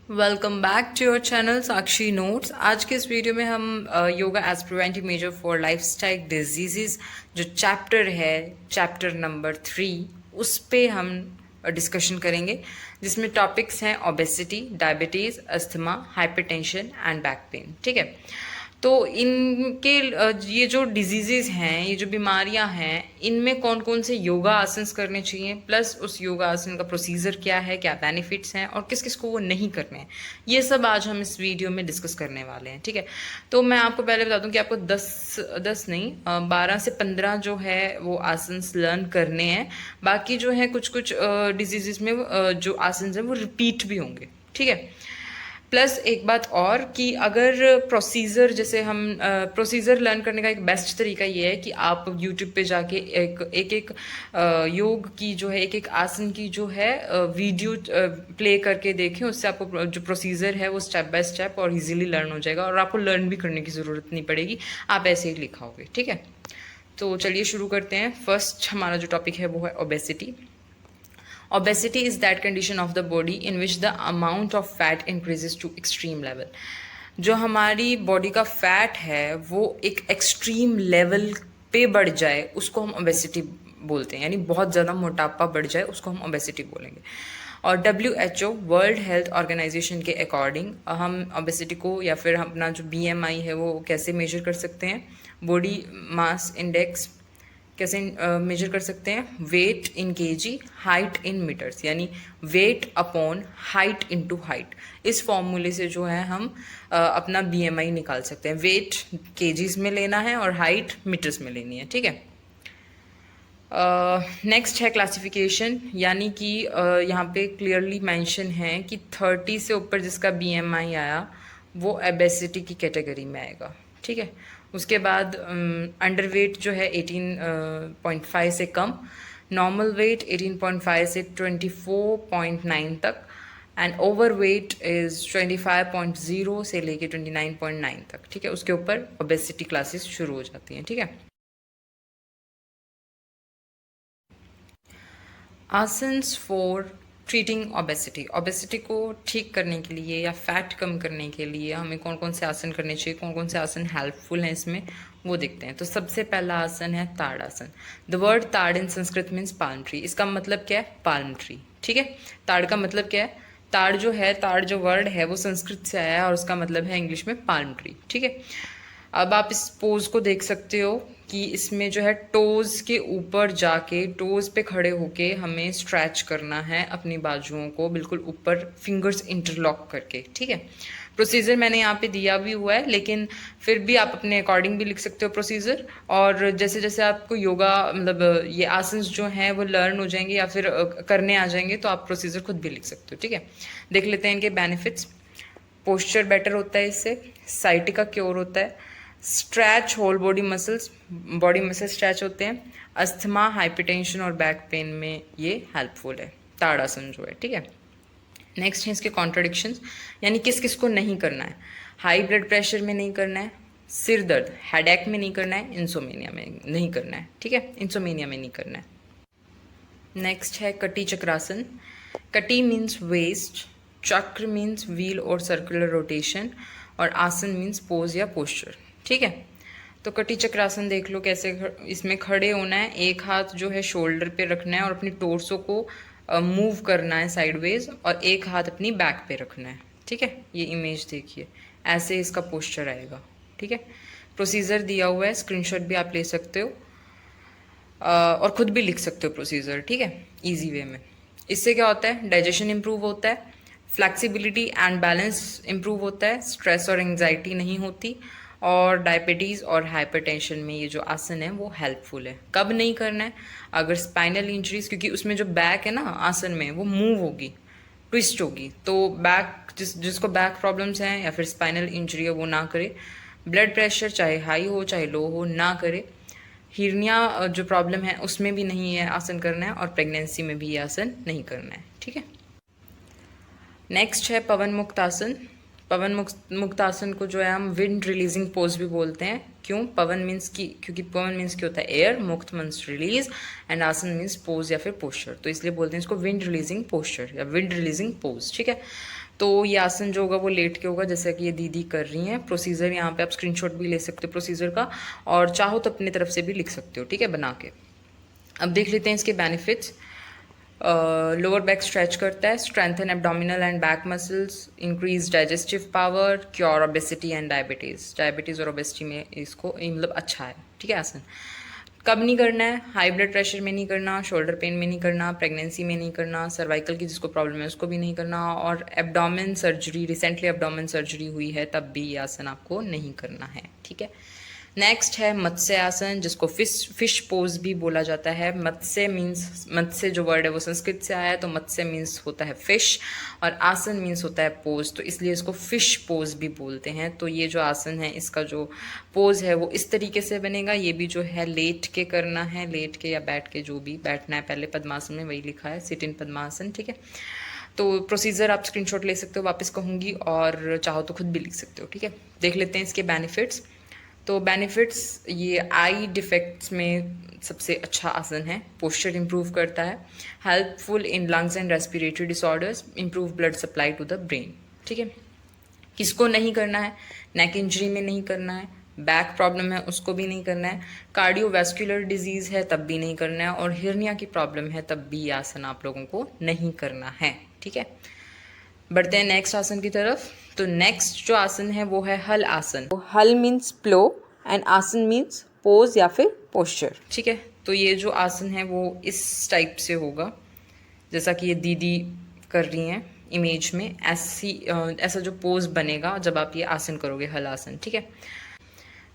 Welcome back to your channel Sakshi notes. आज के इस वीडियो में हम yoga as preventive measure for lifestyle diseases जो चैप्टर है, चैप्टर नंबर 3, उस पे हम डिस्कशन करेंगे, जिसमें टॉपिक्स हैं obesity, diabetes, asthma, hypertension and back pain. ठीक है, तो इनके ये जो डिजीज़ेज हैं, ये जो बीमारियां हैं, इनमें कौन कौन से योगा आसन करने चाहिए, प्लस उस योगा आसन का प्रोसीजर क्या है, क्या बेनिफिट्स हैं और किस किस को वो नहीं करने हैं, ये सब आज हम इस वीडियो में डिस्कस करने वाले हैं। ठीक है, तो मैं आपको पहले बता दूं कि आपको 10 नहीं 12 से 15 जो है वो आसन लर्न करने हैं। बाकी जो है कुछ कुछ डिजीज़ में जो आसन हैं वो रिपीट भी होंगे। ठीक है, प्लस एक बात और कि अगर प्रोसीजर, जैसे हम प्रोसीजर लर्न करने का एक बेस्ट तरीका ये है कि आप यूट्यूब पे जाके एक योग की जो है, एक आसन की जो है वीडियो प्ले करके देखें। उससे आपको जो प्रोसीजर है वो स्टेप बाय स्टेप और इजीली लर्न हो जाएगा और आपको लर्न भी करने की ज़रूरत नहीं पड़ेगी, आप ऐसे ही लिखाओगे। ठीक है, तो चलिए शुरू करते हैं। फर्स्ट हमारा जो टॉपिक है वो है obesity. Obesity is that condition of the body in which the amount of fat increases to extreme level. जो हमारी बॉडी का फैट है वो एक एक्सट्रीम लेवल पे बढ़ जाए, उसको हम ओबेसिटी बोलते हैं। यानी बहुत ज़्यादा मोटापा बढ़ जाए, उसको हम ओबेसिटी बोलेंगे। और WHO वर्ल्ड हेल्थ ऑर्गेनाइजेशन के अकॉर्डिंग हम ओबेसिटी को, या फिर अपना जो BMI है वो कैसे मेजर कर सकते हैं, बॉडी मास इंडेक्स कैसे मेजर कर सकते हैं, weight in KG, height in metres, यानी weight upon height into height. इस फॉर्मूले से जो है हम अपना BMI निकाल सकते हैं। वेट केजीज में लेना है और हाइट मीटर्स में लेनी है। ठीक है, नेक्स्ट है क्लासिफिकेशन, यानी कि यहाँ पे क्लियरली मेंशन है कि 30 से ऊपर जिसका BMI आया वो ओबेसिटी की कैटेगरी में आएगा। ठीक है, उसके बाद अंडरवेट जो है 18.5 से कम, नॉर्मल वेट 18.5 से 24.9 तक, एंड ओवर वेट इज़ 25.0 से लेके 29.9 तक। ठीक है, उसके ऊपर ओबेसिटी क्लासेस शुरू हो जाती हैं। ठीक है, asanas for treating obesity. Obesity को ठीक करने के लिए या फैट कम करने के लिए हमें कौन कौन से आसन करने चाहिए, कौन कौन से आसन हेल्पफुल हैं इसमें, वो देखते हैं। तो सबसे पहला आसन है ताड़ आसन। द वर्ड ताड़ इन संस्कृत मीन्स पाल्म ट्री। इसका मतलब क्या है? Palm tree. ठीक है, ताड़ का मतलब क्या है? ताड़ जो है, ताड़ जो वर्ड है वो संस्कृत से आया है और उसका मतलब है इंग्लिश में पाल्म ट्री। ठीक है, अब आप इस पोज को देख सकते हो कि इसमें जो है टोज के ऊपर जाके, टोज पे खड़े होके हमें स्ट्रेच करना है अपनी बाजुओं को बिल्कुल ऊपर, फिंगर्स इंटरलॉक करके। ठीक है, प्रोसीजर मैंने यहाँ पे दिया भी हुआ है, लेकिन फिर भी आप अपने अकॉर्डिंग भी लिख सकते हो प्रोसीजर। और जैसे जैसे आपको योगा मतलब ये आसन जो हैं वो लर्न हो जाएंगे या फिर करने आ जाएंगे, तो आप प्रोसीजर खुद भी लिख सकते हो। ठीक है, देख लेते हैं इनके बेनिफिट्स। पोस्चर बेटर होता है इससे, साइटिका क्योर होता है, stretch whole body muscles, body muscle stretch होते हैं, अस्थमा, हाइपरटेंशन और बैक पेन में ये हेल्पफुल है ताड़ासन जो है। ठीक है, नेक्स्ट है इसके कॉन्ट्रडिक्शंस, यानी किस किस को नहीं करना है। हाई ब्लड प्रेशर में नहीं करना है, सिर दर्द हेडेक में नहीं करना है, इंसोमेनिया में नहीं करना है। ठीक है, इंसोमेनिया में नहीं करना है। नेक्स्ट है कटी चक्रासन। कटी मीन्स वेस्ट, चक्र मीन्स व्हील और सर्कुलर रोटेशन, और आसन मीन्स पोज या पोस्चर। ठीक है, तो कटी चक्रासन देख लो कैसे। इसमें खड़े होना है, एक हाथ जो है शोल्डर पे रखना है और अपनी टोर्सो को मूव करना है साइडवेज, और एक हाथ अपनी बैक पे रखना है। ठीक है, ये इमेज देखिए, ऐसे इसका पोस्चर आएगा। ठीक है, प्रोसीजर दिया हुआ है, स्क्रीनशॉट भी आप ले सकते हो और खुद भी लिख सकते हो प्रोसीजर। ठीक है, इजी वे में। इससे क्या होता है? डाइजेशन इंप्रूव होता है, फ्लैक्सिबिलिटी एंड बैलेंस इंप्रूव होता है, स्ट्रेस और एंग्जाइटी नहीं होती, और डायबिटीज़ और हाइपरटेंशन में ये जो आसन है वो हेल्पफुल है। कब नहीं करना है? अगर स्पाइनल इंजरीज, क्योंकि उसमें जो बैक है ना आसन में, वो मूव होगी, ट्विस्ट होगी, तो बैक जिसको बैक प्रॉब्लम्स हैं या फिर स्पाइनल इंजरी है वो ना करे। ब्लड प्रेशर चाहे हाई हो चाहे लो हो ना करे। हिरनिया जो प्रॉब्लम है उसमें भी नहीं है आसन करना है, और प्रेगनेंसी में भी ये आसन नहीं करना है। ठीक है, नेक्स्ट है पवन मुक्त आसन। पवन मुक्त आसन को जो है हम विंड रिलीजिंग पोज भी बोलते हैं। क्यों? पवन मीन्स की, क्योंकि पवन मीन्स क्या होता है? एयर, मुक्त मीन्स रिलीज, एंड आसन मीन्स पोज या फिर पोस्चर, तो इसलिए बोलते हैं इसको विंड रिलीजिंग पोस्चर या विंड रिलीजिंग पोज। ठीक है, तो ये आसन जो होगा वो लेट के होगा, जैसा कि ये दीदी कर रही हैं। प्रोसीजर यहाँ पे आप स्क्रीनशॉट भी ले सकते हो प्रोसीजर का, और चाहो तो अपनी तरफ से भी लिख सकते हो, ठीक है, बना के। अब देख लेते हैं इसके बेनिफिट्स। लोअर बैक स्ट्रेच करता है, strengthen abdominal and back muscles, increase digestive power, cure obesity and diabetes और ओबेसिटी में इसको मतलब अच्छा है, ठीक है आसन। कब नहीं करना है? हाई ब्लड प्रेशर में नहीं करना, शोल्डर पेन में नहीं करना, प्रेगनेंसी में नहीं करना, सर्वाइकल की जिसको प्रॉब्लम है उसको भी नहीं करना, और abdomen surgery, recently abdomen surgery हुई है तब भी ये आसन आपको नहीं करना है, ठीक है। नेक्स्ट है मत्स्य आसन, जिसको फिश पोज भी बोला जाता है। मत्स्य मीन्स, मत्स्य जो वर्ड है वो संस्कृत से आया है, तो मत्स्य मीन्स होता है फिश, और आसन मीन्स होता है पोज, तो इसलिए इसको फिश पोज भी बोलते हैं। तो ये जो आसन है इसका जो पोज है वो इस तरीके से बनेगा। ये भी जो है लेट के करना है, लेट के या बैठ के, जो भी बैठना है पहले पद्मासन में, वही लिखा है सिट इन पद्मासन, ठीक है। तो प्रोसीजर आप स्क्रीनशॉट ले सकते हो, वापस कहूँगी, और चाहो तो खुद भी लिख सकते हो, ठीक है। देख लेते हैं इसके बेनिफिट्स। तो बेनिफिट्स, ये आई डिफेक्ट्स में सबसे अच्छा आसन है। पोस्चर इंप्रूव करता है, helpful in lungs and respiratory disorders, improve blood supply to the brain, ठीक है। किसको नहीं करना है? नेक इंजरी में नहीं करना है, बैक प्रॉब्लम है उसको भी नहीं करना है, कार्डियोवैस्कुलर डिजीज़ है तब भी नहीं करना है, और हिर्निया की प्रॉब्लम है तब भी ये आसन आप लोगों को नहीं करना है, ठीक है। बढ़ते हैं नेक्स्ट आसन की तरफ। तो नेक्स्ट जो आसन है वो है हल आसन। तो हल मीन्स प्लो एंड आसन मीन्स पोज या फिर पोस्चर, ठीक है। तो ये जो आसन है वो इस टाइप से होगा, जैसा कि ये दीदी कर रही हैं इमेज में, ऐसा जो पोज बनेगा जब आप ये आसन करोगे, हल आसन, ठीक है।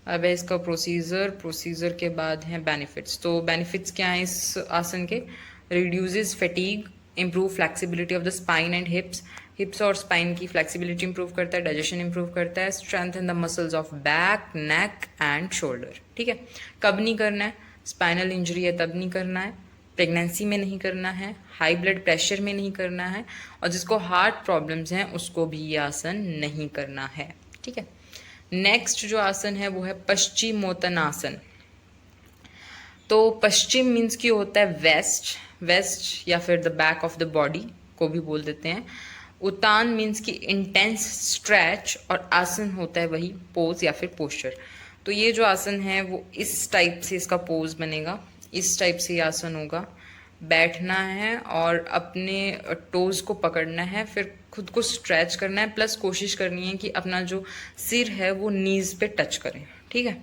अब है इसका प्रोसीजर के बाद है बेनिफिट्स। तो बेनिफिट्स क्या हैं इस आसन के? Reduces fatigue, improve flexibility of the spine and हिप्स और स्पाइन की फ्लेक्सिबिलिटी इंप्रूव करता है, डाइजेशन इंप्रूव करता है, strength in the muscles of back, neck and shoulder, ठीक है। कब नहीं करना है? स्पाइनल इंजरी है तब नहीं करना है, प्रेगनेंसी में नहीं करना है, हाई ब्लड प्रेशर में नहीं करना है, और जिसको हार्ट प्रॉब्लम्स हैं उसको भी ये आसन नहीं करना है, ठीक है। नेक्स्ट जो आसन है वो है पश्चिमोत्तानासन। तो पश्चिम मीन्स की होता है वेस्ट या फिर the back of the body को भी बोल देते हैं। उत्तान मीन्स की इंटेंस स्ट्रेच, और आसन होता है वही पोज या फिर पोस्चर। तो ये जो आसन है वो इस टाइप से इसका पोज बनेगा, इस टाइप से ये आसन होगा। बैठना है और अपने टोज को पकड़ना है, फिर खुद को स्ट्रेच करना है, प्लस कोशिश करनी है कि अपना जो सिर है वो नीज पे टच करें, ठीक है।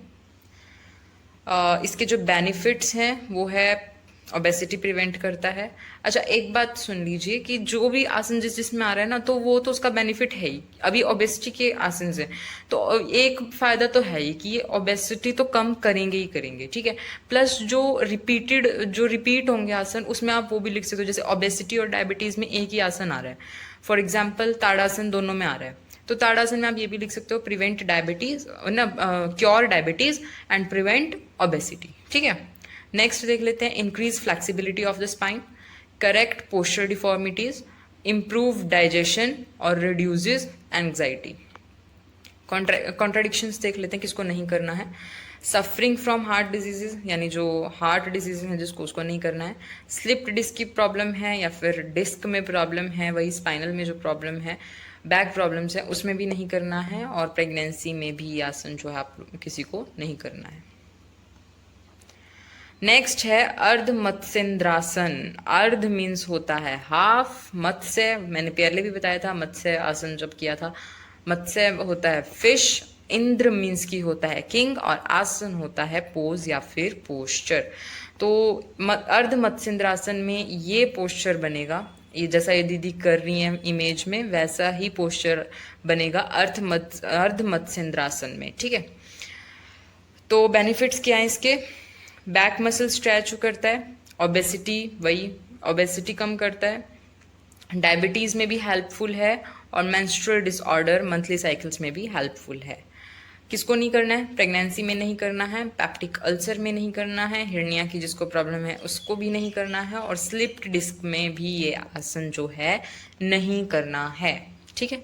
इसके जो बेनिफिट्स हैं वो है ओबेसिटी प्रिवेंट करता है। अच्छा, एक बात सुन लीजिए कि जो भी आसन जिसमें आ रहा है ना, तो वो तो उसका बेनिफिट है ही। अभी ओबेसिटी के आसन से तो एक फायदा तो है ही कि ये ओबेसिटी तो कम करेंगे ही करेंगे, ठीक है। प्लस जो रिपीट होंगे आसन, उसमें आप वो भी लिख सकते हो, जैसे ओबेसिटी और डायबिटीज में एक ही आसन आ रहा है। फॉर एग्जाम्पल ताड़ासन दोनों में आ रहा है, तो ताड़ासन में आप ये भी लिख सकते हो प्रिवेंट डायबिटीज ना, cure diabetes and prevent obesity, ठीक है। नेक्स्ट देख लेते हैं increase flexibility of the spine, correct posture deformities, improve digestion और रिड्यूसेस एंग्जाइटी। कॉन्ट्राडिक्शंस देख लेते हैं किसको नहीं करना है। सफरिंग फ्रॉम हार्ट डिजीजेज, यानी जो हार्ट डिजीज है जिसको, उसको नहीं करना है। स्लिप्ड डिस्क की प्रॉब्लम है या फिर डिस्क में प्रॉब्लम है, वही स्पाइनल में जो प्रॉब्लम है, बैक प्रॉब्लम्स है, उसमें भी नहीं करना है, और प्रेगनेंसी में भी आसन जो है आप किसी को नहीं करना है। नेक्स्ट है अर्ध मत्स्येंद्रासन। अर्ध मीन्स होता है हाफ, मत्स्य मैंने पहले भी बताया था, मत्स्य आसन जब किया था, मत्स्य होता है फिश, इंद्र मीन्स की होता है किंग, और आसन होता है पोज या फिर पोस्चर। तो अर्ध मत्स्येंद्रासन में ये पोस्चर बनेगा, ये जैसा ये दीदी कर रही हैं इमेज में, वैसा ही पोस्चर बनेगा अर्ध मत्स्येंद्रासन में, ठीक है। तो बेनिफिट्स क्या है इसके? बैक मसल स्ट्रेच करता है, ओबेसिटी कम करता है, डायबिटीज़ में भी हेल्पफुल है, और मेंस्ट्रुअल डिसऑर्डर मंथली साइकिल्स में भी हेल्पफुल है। किसको नहीं करना है? प्रेगनेंसी में नहीं करना है, पैप्टिक अल्सर में नहीं करना है, हिर्निया की जिसको प्रॉब्लम है उसको भी नहीं करना है, और स्लिप्ड डिस्क में भी ये आसन जो है नहीं करना है, ठीक है।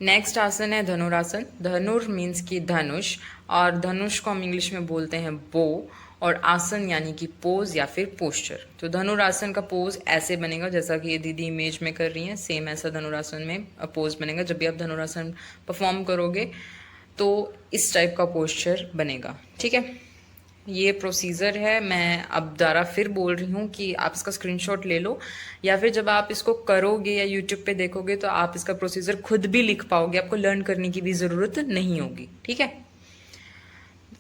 नेक्स्ट आसन है धनुरासन। धनुर मीन्स की धनुष, और धनुष को हम इंग्लिश में बोलते हैं बो, और आसन यानी कि पोज या फिर पोस्चर। तो धनुरासन का पोज ऐसे बनेगा जैसा कि ये दीदी इमेज में कर रही हैं, सेम ऐसा धनुरासन में पोज बनेगा। जब भी आप धनुरासन परफॉर्म करोगे तो इस टाइप का पोस्चर बनेगा, ठीक है। ये प्रोसीजर है। मैं अब दोबारा फिर बोल रही हूँ कि आप इसका स्क्रीनशॉट ले लो, या फिर जब आप इसको करोगे या यूट्यूब पे देखोगे तो आप इसका प्रोसीजर खुद भी लिख पाओगे, आपको लर्न करने की भी ज़रूरत नहीं होगी, ठीक है।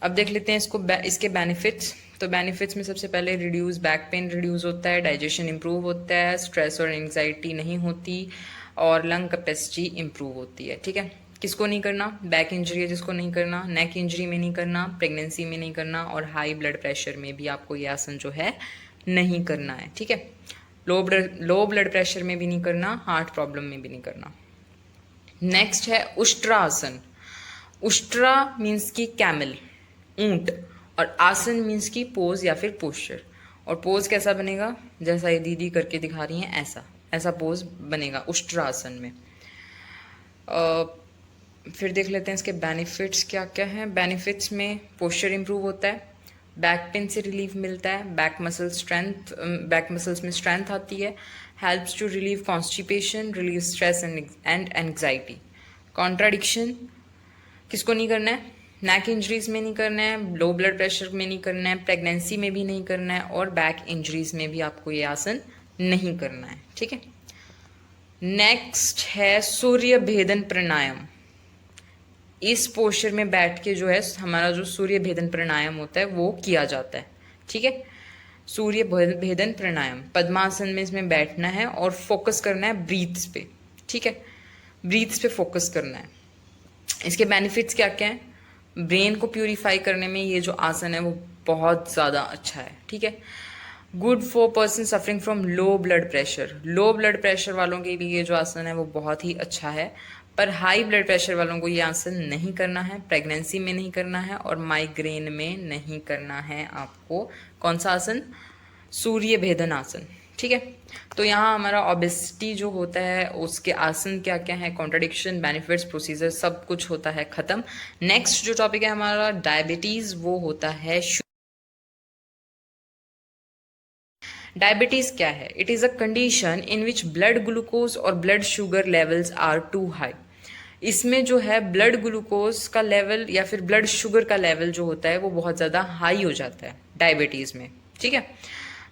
अब देख लेते हैं इसके बेनिफिट्स। तो बेनिफिट्स में सबसे पहले रिड्यूस बैक पेन रिड्यूस होता है, डाइजेशन इंप्रूव होता है, स्ट्रेस और एंग्जाइटी नहीं होती, और लंग कैपेसिटी इंप्रूव होती है, ठीक है। किसको नहीं करना? बैक इंजरी है जिसको नहीं करना, नेक इंजरी में नहीं करना, प्रेगनेंसी में नहीं करना, और हाई ब्लड प्रेशर में भी आपको ये आसन जो है नहीं करना है, ठीक है। लो ब्लड प्रेशर में भी नहीं करना, हार्ट प्रॉब्लम में भी नहीं करना। नेक्स्ट है उष्ट्रा आसन। उष्ट्रा मीन्स की कैमल, ऊंट, और आसन मीन्स की पोज या फिर पोस्चर। और पोज कैसा बनेगा? जैसा ये दीदी करके दिखा रही हैं ऐसा पोज बनेगा उष्ट्रा आसन में। फिर देख लेते हैं इसके बेनिफिट्स क्या क्या हैं। बेनिफिट्स में पोस्चर इंप्रूव होता है, बैक पेन से रिलीफ मिलता है, बैक मसल्स में स्ट्रेंथ आती है, helps to relieve constipation, relieve stress and anxiety. Contradiction किसको नहीं करना है? नेक इंजरीज में नहीं करना है, लो ब्लड प्रेशर में नहीं करना है, प्रेगनेंसी में भी नहीं करना है, और बैक इंजरीज में भी आपको ये आसन नहीं करना है, ठीक है। नेक्स्ट है सूर्य भेदन प्राणायाम। इस पोस्चर में बैठ के जो है हमारा जो सूर्य भेदन प्राणायाम होता है वो किया जाता है, ठीक है। सूर्य भेदन प्राणायाम पद्मासन में इसमें बैठना है और फोकस करना है ब्रीथ्स पे, ठीक है। ब्रीथ्स पे फोकस करना है। इसके बेनिफिट्स क्या क्या हैं? ब्रेन को प्यूरिफाई करने में ये जो आसन है वो बहुत ज़्यादा अच्छा है, ठीक है। Good for person suffering from low blood pressure. Low blood pressure वालों के लिए ये जो आसन है वो बहुत ही अच्छा है, पर हाई ब्लड प्रेशर वालों को ये आसन नहीं करना है, प्रेगनेंसी में नहीं करना है, और माइग्रेन में नहीं करना है आपको। कौन सा आसन? सूर्य भेदन आसन, ठीक है। तो यहाँ हमारा ओबेसिटी जो होता है उसके आसन क्या क्या है, कॉन्ट्रडिक्शन, बेनिफिट्स, प्रोसीजर, सब कुछ होता है खत्म। नेक्स्ट जो टॉपिक है हमारा डायबिटीज़, वो होता है डायबिटीज़ क्या है? It is a condition in which blood glucose और blood sugar levels are too high. इसमें जो है ब्लड ग्लूकोज का लेवल या फिर ब्लड शुगर का लेवल जो होता है वो बहुत ज़्यादा हाई हो जाता है डायबिटीज़ में, ठीक है।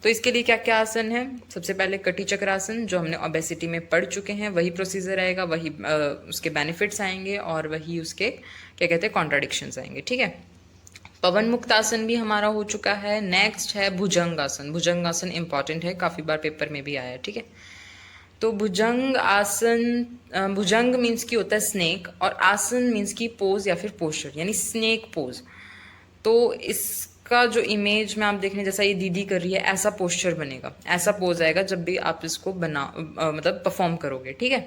तो इसके लिए क्या क्या आसन है? सबसे पहले कटी चक्रासन, जो हमने ओबेसिटी में पढ़ चुके हैं, वही प्रोसीजर आएगा, वही उसके बेनिफिट्स आएंगे, और वही उसके क्या कहते हैं कॉन्ट्राडिक्शंस आएंगे, ठीक है। पवन मुक्त आसन भी हमारा हो चुका है। नेक्स्ट है भुजंग आसन। भुजंग आसन इंपॉर्टेंट है, काफ़ी बार पेपर में भी आया है, ठीक है। तो भुजंग आसन, भुजंग मीन्स की होता है स्नेक, और आसन मीन्स की पोज या फिर पोस्चर, यानी स्नेक पोज। तो इसका जो इमेज में आप देखने जैसा ये दीदी कर रही है, ऐसा पोस्चर बनेगा, ऐसा पोज आएगा जब भी आप इसको मतलब परफॉर्म करोगे, ठीक है।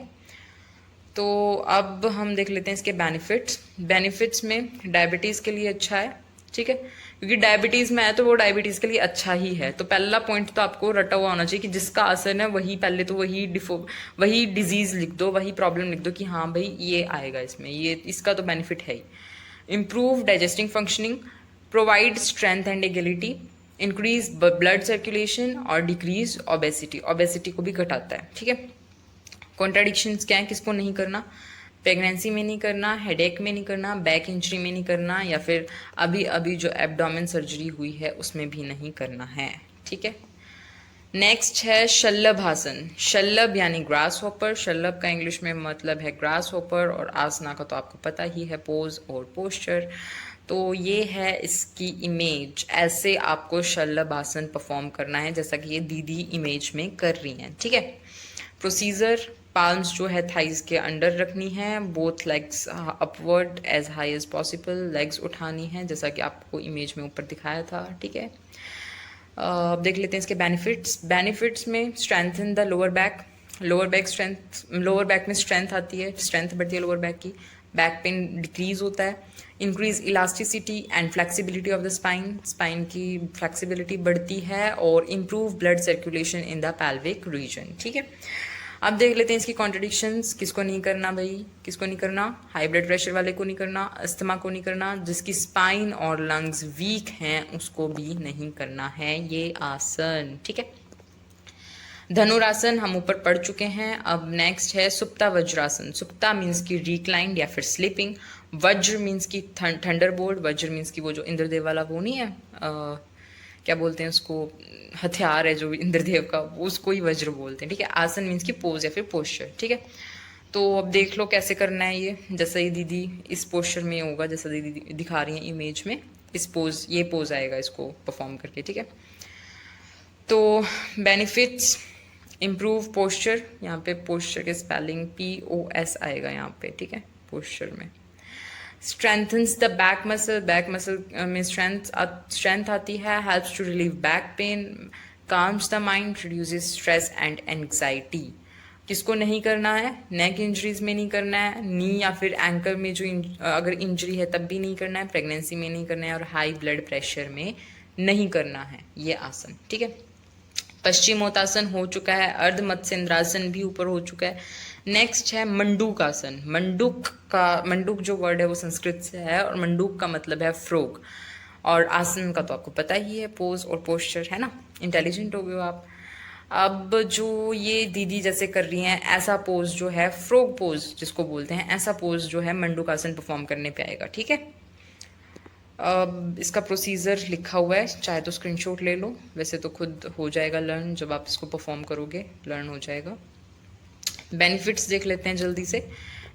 तो अब हम देख लेते हैं इसके बेनिफिट्स। बेनिफिट्स में डायबिटीज़ के लिए अच्छा है, ठीक है, क्योंकि डायबिटीज़ में है तो वो डायबिटीज़ के लिए अच्छा ही है। तो पहला पॉइंट तो आपको रटा हुआ होना चाहिए कि जिसका आसन है वही पहले तो वही डिजीज़ लिख दो, वही प्रॉब्लम लिख दो कि हाँ भाई ये आएगा इसमें, ये इसका तो बेनिफिट है ही। Improve digesting functioning, provide strength and agility, increase blood circulation, और डिक्रीज ओबेसिटी, ओबेसिटी को भी घटाता है, ठीक है। कॉन्ट्राडिक्शंस क्या है, किसको नहीं करना? प्रेगनेंसी में नहीं करना, हेडेक में नहीं करना, बैक इंजरी में नहीं करना, या फिर अभी अभी जो एब्डोमेन सर्जरी हुई है उसमें भी नहीं करना है, ठीक है। नेक्स्ट है शल्लभ आसन। शल्लभ यानी ग्रास हॉपर। शल्लभ का इंग्लिश में मतलब है ग्रास हॉपर, और आसना का तो आपको पता ही है, पोज और पोस्चर। तो ये है इसकी इमेज, ऐसे आपको शल्लभ आसन परफॉर्म करना है जैसा कि ये दीदी इमेज में कर रही हैं, ठीक है। प्रोसीजर, पाल्म्स जो है थाइज के अंडर रखनी है, both legs upward as high as possible, legs उठानी है जैसा कि आपको इमेज में ऊपर दिखाया था, ठीक है। अब देख लेते हैं इसके बेनिफिट्स। बेनिफिट्स में strengthen the lower back, lower back में स्ट्रेंथ आती है, स्ट्रेंथ बढ़ती है लोअर बैक की, बैक पेन डिक्रीज होता है, increase elasticity and flexibility of the spine, spine की फ्लेक्सिबिलिटी बढ़ती है, और improve blood circulation in the pelvic reason, ठीक है। अब देख लेते हैं इसकी कॉन्ट्रडिक्शंस। किसको नहीं करना भाई, किसको नहीं करना? हाई ब्लड प्रेशर वाले को नहीं करना, अस्थमा को नहीं करना, जिसकी स्पाइन और लंग्स वीक हैं उसको भी नहीं करना है ये आसन, ठीक है। धनुरासन हम ऊपर पढ़ चुके हैं। अब नेक्स्ट है सुप्ता वज्रासन। सुप्ता मीन्स की रिक्लाइंड या फिर स्लीपिंग। वज्र मीन्स की थंडरबोल्ट। वज्र मीन्स की वो जो इंद्रदेव वाला वो नहीं है, क्या बोलते हैं उसको, हथियार है जो इंद्रदेव का, उसको ही वज्र बोलते हैं, ठीक है। आसन मीन्स की पोज या फिर पोस्चर, ठीक है। तो अब देख लो कैसे करना है ये। जैसा ये दीदी इस पोस्चर में होगा, जैसा दीदी दिखा रही है इमेज में, इस पोज, ये पोज आएगा इसको परफॉर्म करके, ठीक है। तो बेनिफिट्स, इम्प्रूव पोस्चर, यहाँ पे पोस्चर के स्पेलिंग POS आएगा यहाँ पे, ठीक है, पोस्चर में। Strengthens the back muscle, back muscle में स्ट्रेंथ आती है। Helps to relieve back pain, calms the mind, reduces stress and anxiety. किसको नहीं करना है? नेक इंजरीज में नहीं करना है, नी या फिर एंकल में जो अगर इंजरी है तब भी नहीं करना है, प्रेगनेंसी में नहीं करना है, और हाई ब्लड प्रेशर में नहीं करना है ये आसन, ठीक है। पश्चिमोत्तासन हो चुका है, अर्ध मत्स्येंद्रासन भी ऊपर हो चुका है। नेक्स्ट है मंडूक आसन। मंडूक जो वर्ड है वो संस्कृत से है, और मंडूक का मतलब है फ्रॉग। और आसन का तो आपको पता ही है, पोज और पोस्चर, है ना, इंटेलिजेंट हो गए हो आप। अब जो ये दीदी जैसे कर रही हैं, ऐसा पोज जो है फ्रॉग पोज जिसको बोलते हैं, ऐसा पोज जो है मंडूक आसन परफॉर्म करने पे आएगा, ठीक है। अब इसका प्रोसीजर लिखा हुआ है, चाहे तो स्क्रीनशॉट ले लो, वैसे तो खुद हो जाएगा लर्न, जब आप इसको परफॉर्म करोगे लर्न हो जाएगा। बेनिफिट्स देख लेते हैं जल्दी से।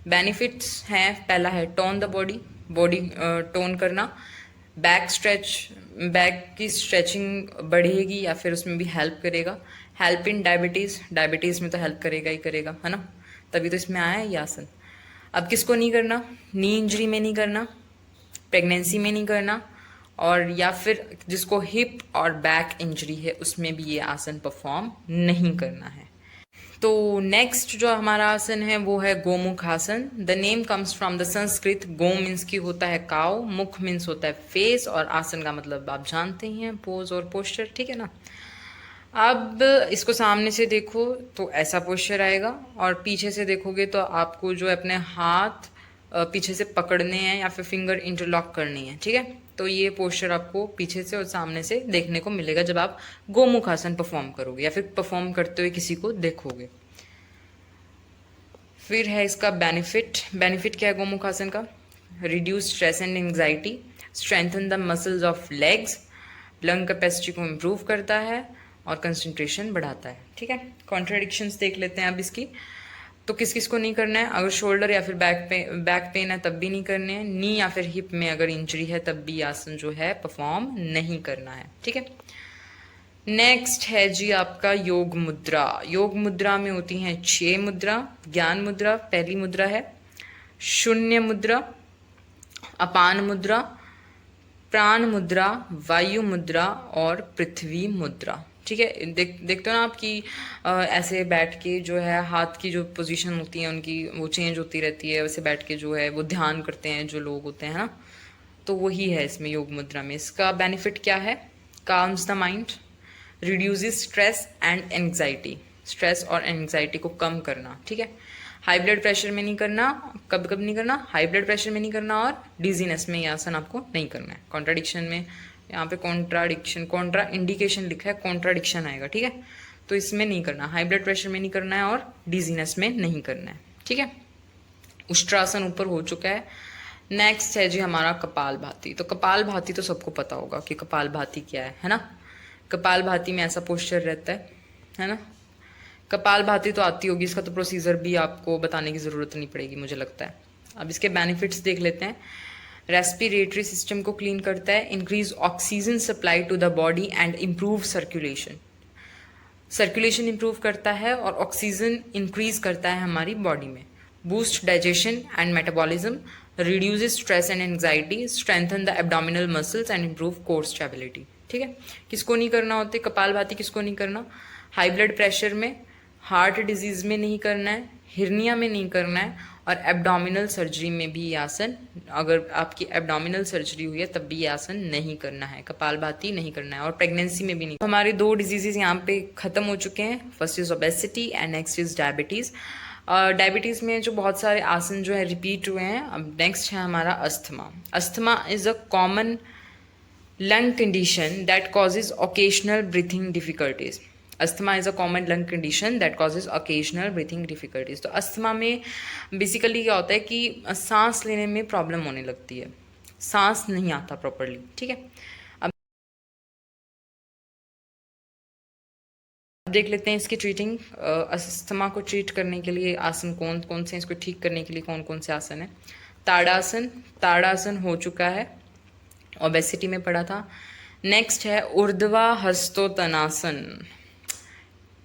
बेनिफिट्स हैं, पहला है tone the body, body tone करना। बैक स्ट्रेच, बैक की स्ट्रेचिंग बढ़ेगी या फिर उसमें भी हेल्प करेगा। हेल्प इन डायबिटीज़, डायबिटीज़ में तो हेल्प करेगा ही करेगा, है ना, तभी तो इसमें आया है ये आसन। अब किसको नहीं करना? नी इंजरी में नहीं करना, प्रेगनेंसी में नहीं करना, और या फिर जिसको हिप और बैक इंजरी है उसमें भी ये आसन परफॉर्म नहीं करना है। तो नेक्स्ट जो हमारा आसन है वो है गोमुख आसन। The name comes from the Sanskrit. Go means की होता है काउ, मुख मीन्स होता है फेस, और आसन का मतलब आप जानते ही हैं, पोज और पोस्चर, ठीक है ना। अब इसको सामने से देखो तो ऐसा पोस्चर आएगा, और पीछे से देखोगे तो आपको जो अपने हाथ पीछे से पकड़ने हैं या फिर फिंगर इंटरलॉक करनी है, ठीक है। तो ये पोस्चर आपको पीछे से और सामने से देखने को मिलेगा जब आप गोमुख आसन परफॉर्म करोगे या फिर परफॉर्म करते हुए किसी को देखोगे। फिर है इसका बेनिफिट। बेनिफिट क्या है गोमुख आसन का? Reduce stress and anxiety, strengthen the muscles of legs, lung capacity को इम्प्रूव करता है, और कंसंट्रेशन बढ़ाता है, ठीक है। कॉन्ट्राडिक्शंस देख लेते हैं अब इसकी। तो किस किस को नहीं करना है? अगर शोल्डर या फिर बैक पेन है तब भी नहीं करने हैं। नी या फिर हिप में अगर इंजरी है तब भी आसन जो है परफॉर्म नहीं करना है, ठीक है। नेक्स्ट है जी आपका योग मुद्रा। योग मुद्रा में होती हैं 6 मुद्रा। ज्ञान मुद्रा पहली मुद्रा है, शून्य मुद्रा, अपान मुद्रा, प्राण मुद्रा, वायु मुद्रा और पृथ्वी मुद्रा, ठीक है। देखते हो ना आप कि ऐसे बैठ के जो है हाथ की जो पोजीशन होती है उनकी वो चेंज होती रहती है, वैसे बैठ के जो है वो ध्यान करते हैं जो लोग होते हैं ना, तो वही है इसमें योग मुद्रा में। इसका बेनिफिट क्या है? Calms the mind, reduces stress and anxiety, stress और एंग्जाइटी को कम करना, ठीक है। हाई ब्लड प्रेशर में नहीं करना, कब कब नहीं करना? हाई ब्लड प्रेशर में नहीं करना, और डिजीनेस में ये आसन आपको नहीं करना है। कॉन्ट्राडिक्शन में यहाँ पे कॉन्ट्राडिक्शन, कॉन्ट्रा इंडिकेशन लिखा है, कॉन्ट्राडिक्शन आएगा, ठीक है। तो इसमें नहीं करना, हाई ब्लड प्रेशर में नहीं करना है और डिजीनेस में नहीं करना है, ठीक है। उष्ट्रासन ऊपर हो चुका है। नेक्स्ट है जी हमारा कपाल भाती। तो कपाल भाती तो सबको पता होगा कि कपाल भाती क्या है ना। कपाल भाती में ऐसा पोस्चर रहता है ना। कपाल भाती तो आती होगी, इसका तो प्रोसीजर भी आपको बताने की ज़रूरत नहीं पड़ेगी मुझे लगता है। अब इसके बेनिफिट्स देख लेते हैं। रेस्पिरेटरी सिस्टम को क्लीन करता है, increase oxygen supply to the body and improve circulation, circulation improve करता है और ऑक्सीजन इंक्रीज करता है हमारी बॉडी में। Boost digestion and metabolism, reduces stress and anxiety, strengthen the abdominal muscles and improve core stability, ठीक है। किसको नहीं करना होते कपाल भाती? किसको नहीं करना? हाई ब्लड प्रेशर में, हार्ट डिजीज में नहीं करना है, हिरनिया में नहीं करना है, और एब्डोमिनल सर्जरी में भी ये आसन, अगर आपकी एब्डोमिनल सर्जरी हुई है तब भी ये आसन नहीं करना है, कपालभाति नहीं करना है, और प्रेगनेंसी में भी नहीं। तो हमारे 2 डिजीजेज यहाँ पे ख़त्म हो चुके हैं। First is obesity and next is diabetes. Diabetes में जो बहुत सारे आसन जो है रिपीट हुए हैं। अब नेक्स्ट है हमारा asthma. Asthma is a common lung condition that causes occasional breathing difficulties. Asthma is a common lung condition that causes occasional breathing difficulties. तो अस्थमा में बेसिकली क्या होता है कि सांस लेने में प्रॉब्लम होने लगती है, सांस नहीं आता प्रॉपरली। ठीक है, अब देख लेते हैं इसकी ट्रीटिंग। अस्थमा को ट्रीट करने के लिए आसन कौन कौन से, इसको ठीक करने के लिए कौन कौन से आसन है। ताड़ासन, ताड़ासन हो चुका है, ओबेसिटी में पड़ा था। नेक्स्ट है ऊर्ध्वा हस्तोत्तनासन।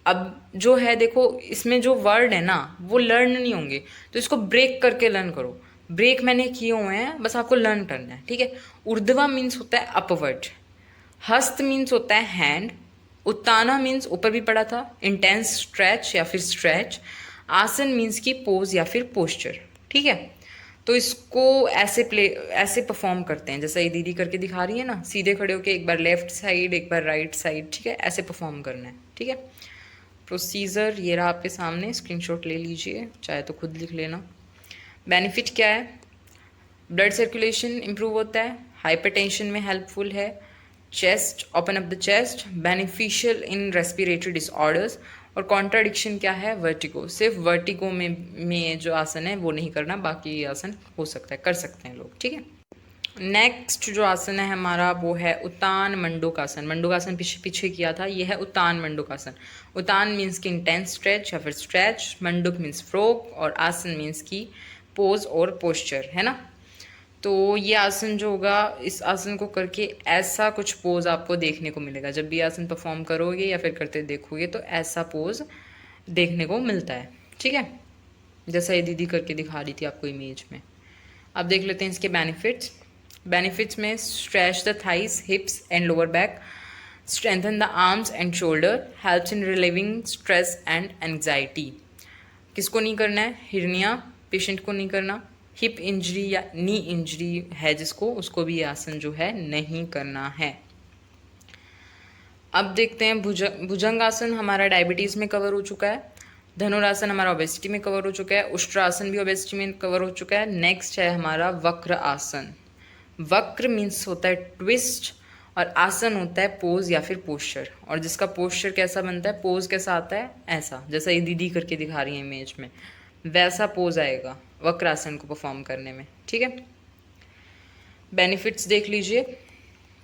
अब जो है देखो, इसमें जो वर्ड है ना वो लर्न नहीं होंगे, तो इसको ब्रेक करके लर्न करो। ब्रेक मैंने किए हुए हैं, बस आपको लर्न करना है। ठीक है, ऊर्ध्वा मीन्स होता है अपवर्ड, हस्त मीन्स होता है हैंड, उत्ताना मीन्स ऊपर भी पड़ा था, इंटेंस स्ट्रेच या फिर स्ट्रेच। आसन मीन्स की पोज या फिर पोस्चर। ठीक है, तो इसको ऐसे परफॉर्म करते हैं जैसा ये दीदी करके दिखा रही है ना, सीधे खड़े होके एक बार लेफ्ट साइड एक बार राइट साइड। ठीक है, ऐसे परफॉर्म करना है। ठीक है, प्रोसीजर ये रहा आपके सामने, स्क्रीनशॉट ले लीजिए, चाहे तो खुद लिख लेना। बेनिफिट क्या है, ब्लड सर्कुलेशन इंप्रूव होता है, हाइपरटेंशन में हेल्पफुल है, chest open up the chest, beneficial in respiratory disorders. और कॉन्ट्राडिक्शन क्या है, वर्टिगो। सिर्फ वर्टिगो में जो आसन है वो नहीं करना, बाकी ये आसन हो सकता है, कर सकते हैं लोग। ठीक है, नेक्स्ट जो आसन है हमारा वो है उत्तान मंडूकासन। मंडूकासन पीछे किया था, ये है उत्तान मंडूकासन। उत्तान मीन्स की इंटेंस स्ट्रेच या फिर स्ट्रेच, मंडूक मीन्स फ्रोक, और आसन मीन्स की पोज और पोस्चर, है ना। तो ये आसन जो होगा, इस आसन को करके ऐसा कुछ पोज आपको देखने को मिलेगा। जब भी आसन परफॉर्म करोगे या फिर करते देखोगे तो ऐसा पोज देखने को मिलता है। ठीक है, जैसा ये दीदी करके दिखा रही थी आपको इमेज में। अब देख लेते हैं इसके बेनिफिट्स। बेनिफिट्स में stretch the thighs, हिप्स and lower back, strengthen the arms and shoulder, helps in relieving stress and anxiety. किसको नहीं करना है, हिरनिया पेशेंट को नहीं करना, हिप इंजरी या नी इंजरी है जिसको, उसको भी ये आसन जो है नहीं करना है। अब देखते हैं भुजंगासन हमारा डायबिटीज़ में कवर हो चुका है, धनुरासन हमारा ओबेसिटी में कवर हो चुका है, उष्ट्रासन भी ओबेसिटी में कवर हो चुका है। नेक्स्ट है हमारा वक्र आसन। वक्र मीन्स होता है ट्विस्ट, और आसन होता है पोज या फिर पोस्चर। और जिसका पोस्चर कैसा बनता है, पोज कैसा आता है, ऐसा जैसा ये दीदी करके दिखा रही है इमेज में, वैसा पोज आएगा वक्रासन को परफॉर्म करने में। ठीक है, बेनिफिट्स देख लीजिए।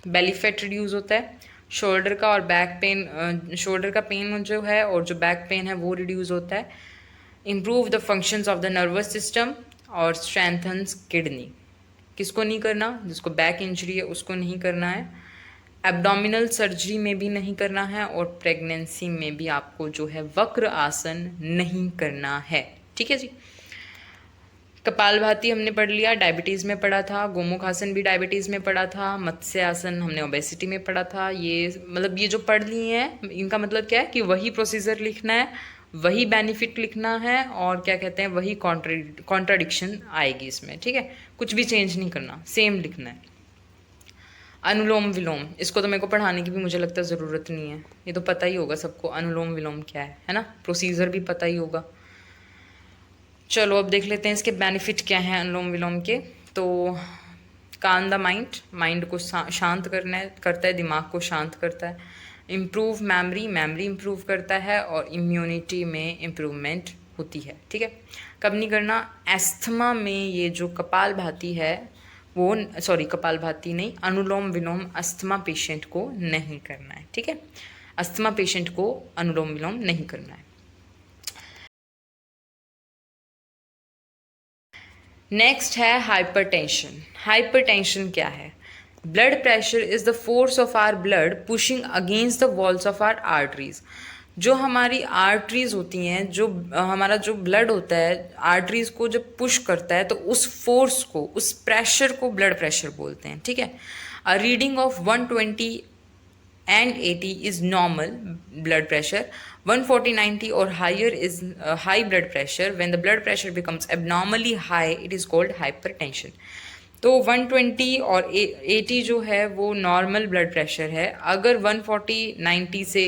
बेली फैट रिड्यूस होता है, शोल्डर का और बैक पेन, शोल्डर का पेन जो है और जो बैक पेन है वो रिड्यूस होता है। Improve the functions of the nervous system और स्ट्रेंथन्स किडनी। किसको नहीं करना, जिसको बैक इंजरी है उसको नहीं करना है, एब्डोमिनल सर्जरी में भी नहीं करना है, और प्रेगनेंसी में भी आपको जो है वक्र आसन नहीं करना है। ठीक है जी, कपालभाति हमने पढ़ लिया, डायबिटीज़ में पढ़ा था, गोमुख आसन भी डायबिटीज़ में पढ़ा था, मत्स्य आसन हमने ओबेसिटी में पढ़ा था। ये मतलब ये जो पढ़ लिए हैं इनका मतलब क्या है कि वही प्रोसीजर लिखना है, वही बेनिफिट लिखना है, और क्या कहते हैं वही कॉन्ट्राडिक्शन आएगी इसमें। ठीक है, कुछ भी चेंज नहीं करना, सेम लिखना है। अनुलोम विलोम, इसको तो मेरे को पढ़ाने की भी मुझे लगता है ज़रूरत नहीं है, ये तो पता ही होगा सबको अनुलोम विलोम क्या है ना, प्रोसीजर भी पता ही होगा। चलो अब देख लेते हैं इसके बेनिफिट क्या हैं अनुलोम विलोम के। तो कान द माइंड, माइंड को शांत करता है, दिमाग को शांत करता है। इम्प्रूव मेमोरी, मेमोरी इम्प्रूव करता है, और इम्यूनिटी में इम्प्रूवमेंट होती है। ठीक है, कब नहीं करना, एस्थमा में ये जो कपालभाति है वो, सॉरी कपालभाति नहीं, अनुलोम विलोम अस्थमा पेशेंट को नहीं करना है। ठीक है, अस्थमा पेशेंट को अनुलोम विलोम नहीं करना है। नेक्स्ट है हाइपरटेंशन। हाइपरटेंशन क्या है, blood pressure is the force of our blood pushing against the walls of our arteries. जो हमारी आर्टरीज होती हैं, जो हमारा जो ब्लड होता है आर्टरीज को जब पुश करता है, तो उस फोर्स को, उस प्रेशर को ब्लड प्रेशर बोलते हैं। ठीक है, a reading of 120 and 80 is normal blood pressure, 140/90 or higher is high blood pressure. When the blood pressure becomes abnormally high, it is called hypertension. तो 120 और 80 जो है वो नॉर्मल ब्लड प्रेशर है. अगर 140/90 से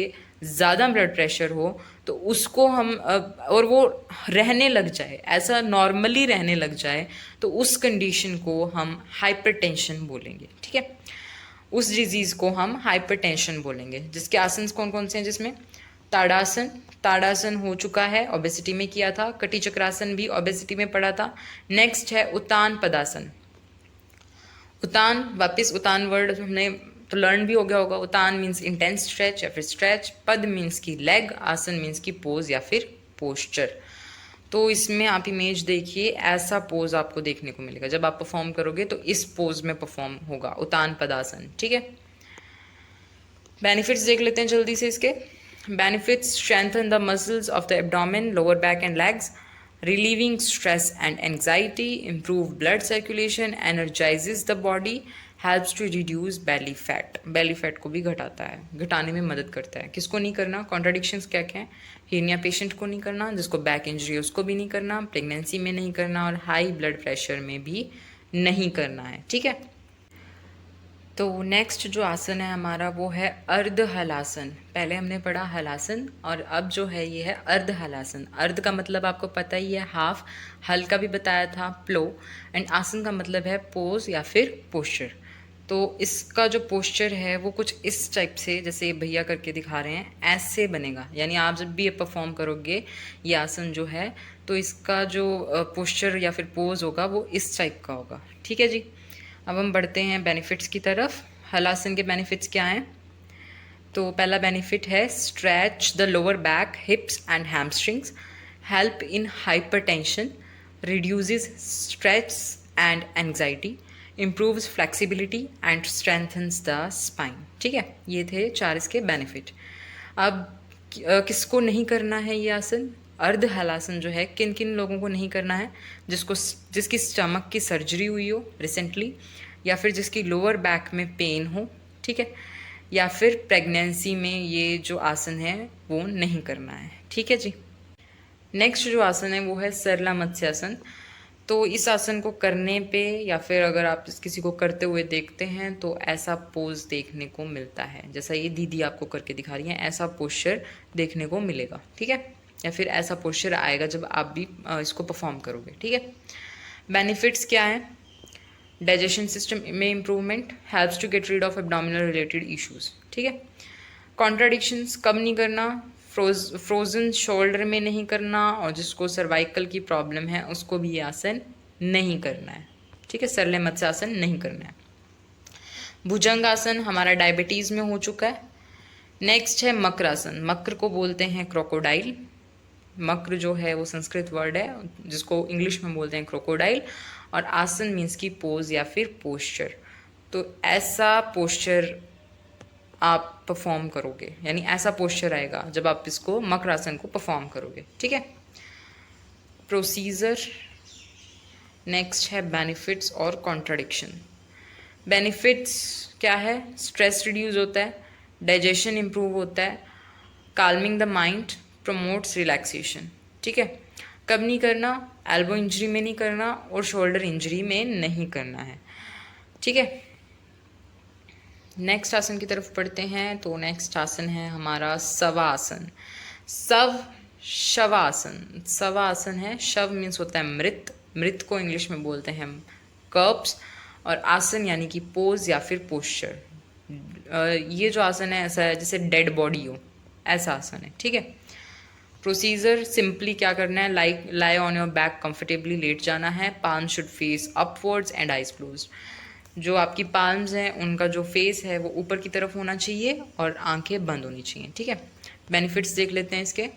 ज़्यादा ब्लड प्रेशर हो तो उसको हम और वो रहने लग जाए, ऐसा नॉर्मली रहने लग जाए, तो उस कंडीशन को हम हाइपरटेंशन बोलेंगे. ठीक है, उस डिजीज़ को हम हाइपरटेंशन बोलेंगे. जिसके आसन कौन कौन से हैं? जिसमें ताड़ासन, ताड़ासन हो चुका है, ओबेसिटी में किया था. कटी चक्रासन भी ओबेसिटी में पड़ा था. नेक्स्ट है उतान पदासन. उतान, वापस उतान वर्ड हमने तो लर्न भी हो गया होगा. उतान मीन्स इंटेंस स्ट्रेच या फिर स्ट्रेच. पद मीन्स की लेग. आसन मीन्स की पोज या फिर पोस्चर. तो इसमें आप इमेज देखिए, ऐसा पोज आपको देखने को मिलेगा. जब आप परफॉर्म करोगे तो इस पोज में परफॉर्म होगा उतान पदासन. ठीक है, बेनिफिट्स देख लेते हैं जल्दी से इसके. Benefits: strengthen the muscles of the abdomen, lower back and legs, relieving stress and anxiety, improve blood circulation, energizes the body, helps to reduce belly fat. belly fat को भी घटाता है, घटाने में मदद करता है. किसको नहीं करना? कॉन्ट्राडिक्शंस क्या क्या हैं? हीर्निया पेशेंट को नहीं करना, जिसको बैक इंजरी है उसको भी नहीं करना, प्रेगनेंसी में नहीं करना, और हाई ब्लड प्रेशर में भी नहीं करना है. ठीक है, तो नेक्स्ट जो आसन है हमारा वो है अर्ध हलासन. पहले हमने पढ़ा हलासन और अब जो है ये है अर्ध हलासन. अर्ध का मतलब आपको पता ही है, हाफ. हल का भी बताया था, प्लो. एंड आसन का मतलब है पोज या फिर पोस्चर. तो इसका जो पोस्चर है वो कुछ इस टाइप से, जैसे भैया करके दिखा रहे हैं, ऐसे बनेगा. यानी आप जब भी ये परफॉर्म करोगे ये आसन जो है, तो इसका जो पोस्चर या फिर पोज होगा वो इस टाइप का होगा. ठीक है जी, अब हम बढ़ते हैं बेनिफिट्स की तरफ. हलासन के बेनिफिट्स क्या हैं? तो पहला बेनिफिट है stretch the lower back, हिप्स and hamstrings, help in hypertension, reduces stress and anxiety, improves flexibility and strengthens the spine. ठीक है, ये थे 4 इसके बेनिफिट. अब किसको नहीं करना है ये आसन? अर्ध हलासन जो है किन किन लोगों को नहीं करना है? जिसकी स्टमक की सर्जरी हुई हो रिसेंटली, या फिर जिसकी लोअर बैक में पेन हो. ठीक है, या फिर प्रेगनेंसी में ये जो आसन है वो नहीं करना है. ठीक है जी. नेक्स्ट जो आसन है वो है सरला मत्स्यासन. तो इस आसन को करने पे या फिर अगर आप किसी को करते हुए देखते हैं तो ऐसा पोज देखने को मिलता है, जैसा ये दीदी आपको करके दिखा रही हैं, ऐसा पोस्चर देखने को मिलेगा. ठीक है, या फिर ऐसा पोस्चर आएगा जब आप भी इसको परफॉर्म करोगे. ठीक है, बेनिफिट्स क्या हैं? डाइजेशन सिस्टम में improvement, helps to get rid of abdominal related issues. ठीक है, कॉन्ट्राडिक्शंस कब नहीं करना? फ्रोजन शोल्डर में नहीं करना, और जिसको सर्वाइकल की प्रॉब्लम है उसको भी ये आसन नहीं करना है. ठीक है, सरले मत्स्यासन नहीं करना है. भुजंग आसन हमारा डायबिटीज़ में हो चुका है. नेक्स्ट है मकरासन. मकर को बोलते हैं क्रोकोडाइल. मक्र जो है वो संस्कृत वर्ड है जिसको इंग्लिश में बोलते हैं क्रोकोडाइल. और आसन मीन्स की पोज या फिर पोस्चर. तो ऐसा पोस्चर आप परफॉर्म करोगे, यानी ऐसा पोस्चर आएगा जब आप इसको मकरासन को परफॉर्म करोगे. ठीक है, प्रोसीजर. नेक्स्ट है बेनिफिट्स और कॉन्ट्राडिक्शन. बेनिफिट्स क्या है? स्ट्रेस रिड्यूस होता है, डाइजेशन इम्प्रूव होता है, calming the mind, promotes relaxation. ठीक है, कब नहीं करना? एल्बो इंजरी में नहीं करना और शोल्डर इंजरी में नहीं करना है. ठीक है, नेक्स्ट आसन की तरफ पढ़ते हैं. तो नेक्स्ट आसन है हमारा शवासन. शवासन, शवासन है. शव मीन्स होता है मृत. मृत को इंग्लिश में बोलते हैं कर्ब्स. और आसन यानी कि पोज या फिर पोस्चर. ये जो आसन है ऐसा है जैसे डेड बॉडी हो, ऐसा आसन है. ठीक है, प्रोसीजर सिंपली क्या करना है? Lie on your back comfortably, लेट जाना है. Palm should face upwards and eyes close. जो आपकी पाल्म्स हैं उनका जो फेस है वो ऊपर की तरफ होना चाहिए और आंखें बंद होनी चाहिए. ठीक है, बेनिफिट्स देख लेते हैं इसके.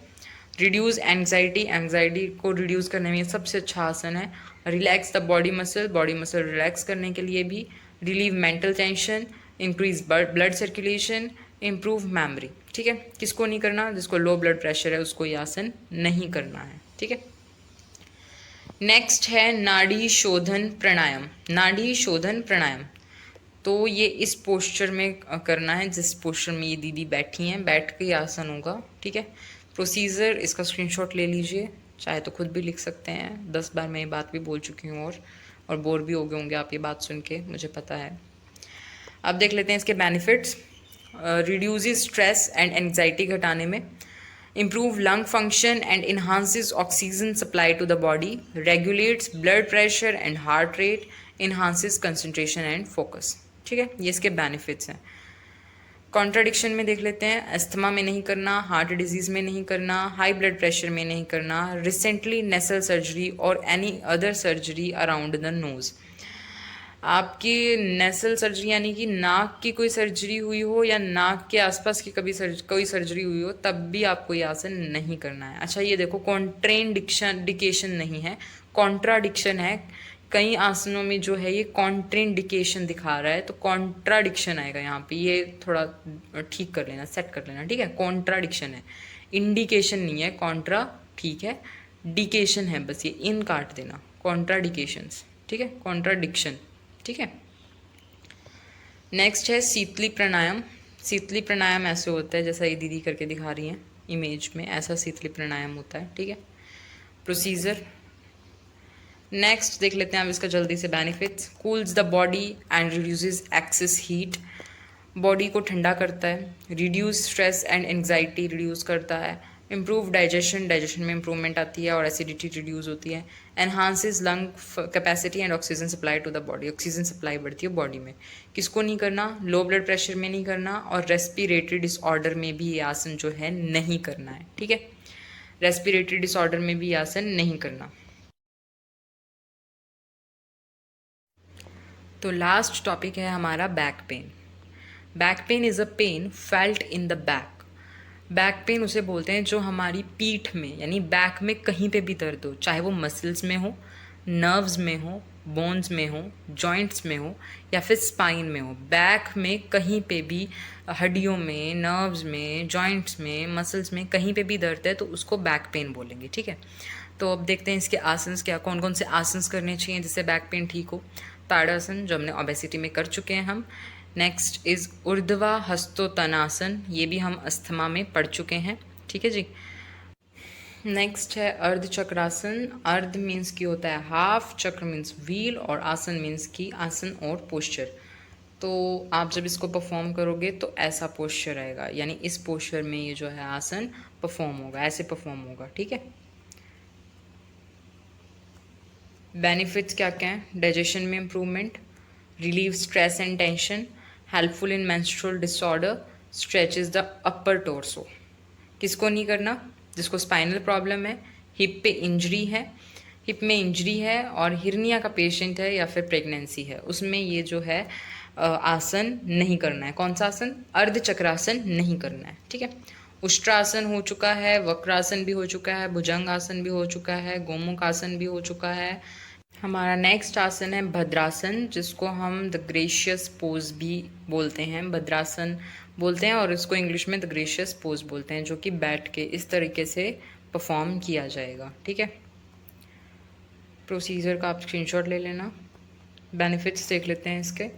Reduce anxiety. एंग्जाइटी को रिड्यूस करने में सबसे अच्छा आसन है. Relax the body muscle relax करने के लिए भी. Relieve mental tension, increase blood circulation, improve memory. ठीक है, किसको नहीं करना? जिसको लो ब्लड प्रेशर है उसको ये आसन नहीं करना है. ठीक है, नेक्स्ट है नाड़ी शोधन प्राणायाम. नाड़ी शोधन प्राणायाम तो ये इस पोस्चर में करना है जिस पोस्चर में ये दीदी बैठी हैं, बैठ के आसन होगा. ठीक है, प्रोसीजर इसका स्क्रीनशॉट ले लीजिए, चाहे तो खुद भी लिख सकते हैं। 10 बार मैं ये बात भी बोल चुकी हूँ और बोर भी हो गए होंगे आप ये बात सुन के, मुझे पता है। अब देख लेते हैं इसके benefits. Reduces stress and anxiety घटाने में, improve lung function and enhances oxygen supply to the body, regulates blood pressure and heart rate, enhances concentration and focus। ठीक है, ये इसके बेनिफिट्स हैं। कॉन्ट्राडिक्शन में देख लेते हैं। अस्थमा में नहीं करना, हार्ट डिजीज़ में नहीं करना, हाई ब्लड प्रेशर में नहीं करना, रिसेंटली नेसल सर्जरी और any other surgery around the nose. आपकी नेसल सर्जरी यानी कि नाक की कोई सर्जरी हुई हो या नाक के आसपास की कोई सर्जरी हुई हो, तब भी आपको ये आसन नहीं करना है। अच्छा, ये देखो कॉन्ट्रेंडिकेशन नहीं है, कॉन्ट्राडिक्शन है। कई आसनों में जो है ये कॉन्ट्रेंडिकेशन दिखा रहा है, तो कॉन्ट्राडिक्शन आएगा यहाँ पे। ये थोड़ा ठीक कर लेना, सेट कर लेना, ठीक है। कॉन्ट्राडिक्शन है, इंडिकेशन नहीं है। कॉन्ट्रा ठीक है, डिकेशन है, बस ये इन काट देना, कॉन्ट्राडिकेशंस, ठीक है, कॉन्ट्राडिक्शन, ठीक है। नेक्स्ट है शीतली प्राणायाम। शीतली प्राणायाम ऐसे होता है जैसा ये दीदी करके दिखा रही हैं इमेज में, ऐसा शीतली प्राणायाम होता है, ठीक है। प्रोसीजर नेक्स्ट देख लेते हैं अब इसका जल्दी से benefits. Cools the body and reduces excess heat, body को ठंडा करता है। Reduce stress and anxiety, reduce करता है। इम्प्रूव डाइजेशन, डाइजेशन में इंप्रूवमेंट आती है और एसिडिटी रिड्यूस होती है। Enhances lung capacity and oxygen supply to the body, oxygen supply बढ़ती है बॉडी में। किसको नहीं करना? लो ब्लड प्रेशर में नहीं करना और रेस्पिरेटरी डिसऑर्डर में भी ये आसन जो है नहीं करना है, ठीक है। रेस्पिरेटरी डिसऑर्डर में भी ये आसन नहीं करना। तो लास्ट टॉपिक है हमारा back pain. Back pain is a pain felt in the back. Back pain उसे बोलते हैं जो हमारी पीठ में यानी बैक में कहीं पे भी दर्द हो, चाहे वो मसल्स में हो, नर्व्स में हो, बोन्स में हो, जॉइंट्स में हो या फिर स्पाइन में हो। बैक में कहीं पे भी, हड्डियों में, नर्व्स में, जॉइंट्स में, मसल्स में कहीं पे भी दर्द है तो उसको बैक पेन बोलेंगे, ठीक है। तो अब देखते हैं इसके आसन्स क्या, कौन कौन से आसन्स करने चाहिए जिससे बैक पेन ठीक हो। ताड़ासन जो हमने ओबेसिटी में कर चुके हैं हम। नेक्स्ट इज़ ऊर्ध्वा हस्तोत्तानासन, ये भी हम अस्थमा में पढ़ चुके हैं, ठीक है जी। नेक्स्ट है अर्ध चक्रासन। अर्ध मीन्स की होता है हाफ, चक्र मीन्स व्हील और आसन मीन्स की आसन और पोस्चर। तो आप जब इसको परफॉर्म करोगे तो ऐसा पोस्चर आएगा, यानी इस पोस्चर में ये जो है आसन परफॉर्म होगा, ऐसे परफॉर्म होगा, ठीक है। बेनिफिट्स क्या क्या हैं? डाइजेशन में improvement, relieve stress and tension, helpful in menstrual disorder, stretches the upper torso. किसको नहीं करना? जिसको स्पाइनल प्रॉब्लम है, हिप पे इंजरी है, हिप में इंजरी है और हिर्निया का पेशेंट है या फिर प्रेगनेंसी है, उसमें ये जो है आसन नहीं करना है। कौन सा आसन? अर्ध चक्रासन नहीं करना है, ठीक है। उष्ट्रासन हो चुका है, वक्रासन भी हो चुका है, भुजंग आसन भी हो चुका है, गोमुख आसन भी हो चुका है। हमारा नेक्स्ट आसन है भद्रासन, जिसको हम द ग्रेशियस पोज भी बोलते हैं, भद्रासन बोलते हैं और इसको इंग्लिश में द ग्रेशियस पोज बोलते हैं, जो कि बैठ के इस तरीके से परफॉर्म किया जाएगा, ठीक है। प्रोसीजर का आप स्क्रीनशॉट ले लेना। बेनिफिट्स देख लेते हैं इसके।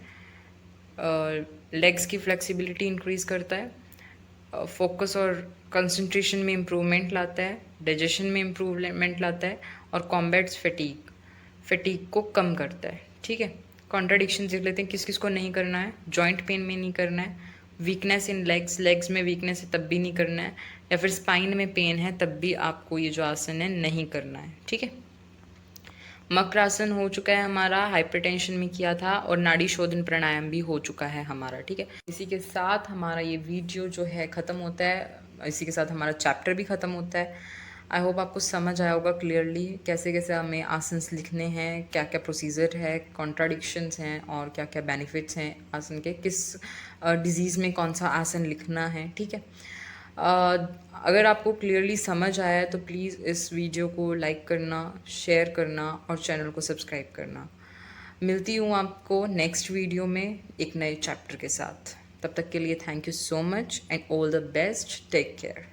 लेग्स की फ्लेक्सिबिलिटी इंक्रीज़ करता है, फोकस और कंसंट्रेशन में इम्प्रूवमेंट लाता है, डाइजेशन में इम्प्रूवमेंट लाता है और कॉम्बैट्स फटीग को कम करता है, ठीक है। कॉन्ट्राडिक्शन देख लेते हैं, किस किस को नहीं करना है। जॉइंट पेन में नहीं करना है, वीकनेस इन लेग्स में वीकनेस है तब भी नहीं करना है, या फिर स्पाइन में पेन है तब भी आपको ये जो आसन है नहीं करना है, ठीक है। मकरासन हो चुका है हमारा, हाइपरटेंशन में किया था, और नाड़ी शोधन प्राणायाम भी हो चुका है हमारा, ठीक है। इसी के साथ हमारा ये वीडियो जो है ख़त्म होता है, इसी के साथ हमारा चैप्टर भी ख़त्म होता है। आई होप आपको समझ आया होगा क्लियरली कैसे कैसे हमें आसन्स लिखने हैं, क्या क्या प्रोसीजर है, कॉन्ट्राडिक्शंस हैं और क्या क्या बेनिफिट्स हैं आसन के, किस डिज़ीज़ में कौन सा आसन लिखना है, ठीक है। अगर आपको क्लियरली समझ आया है तो प्लीज़ इस वीडियो को लाइक करना, शेयर करना और चैनल को सब्सक्राइब करना। मिलती हूँ आपको नेक्स्ट वीडियो में एक नए चैप्टर के साथ। तब तक के लिए thank you so much and all the best, take care.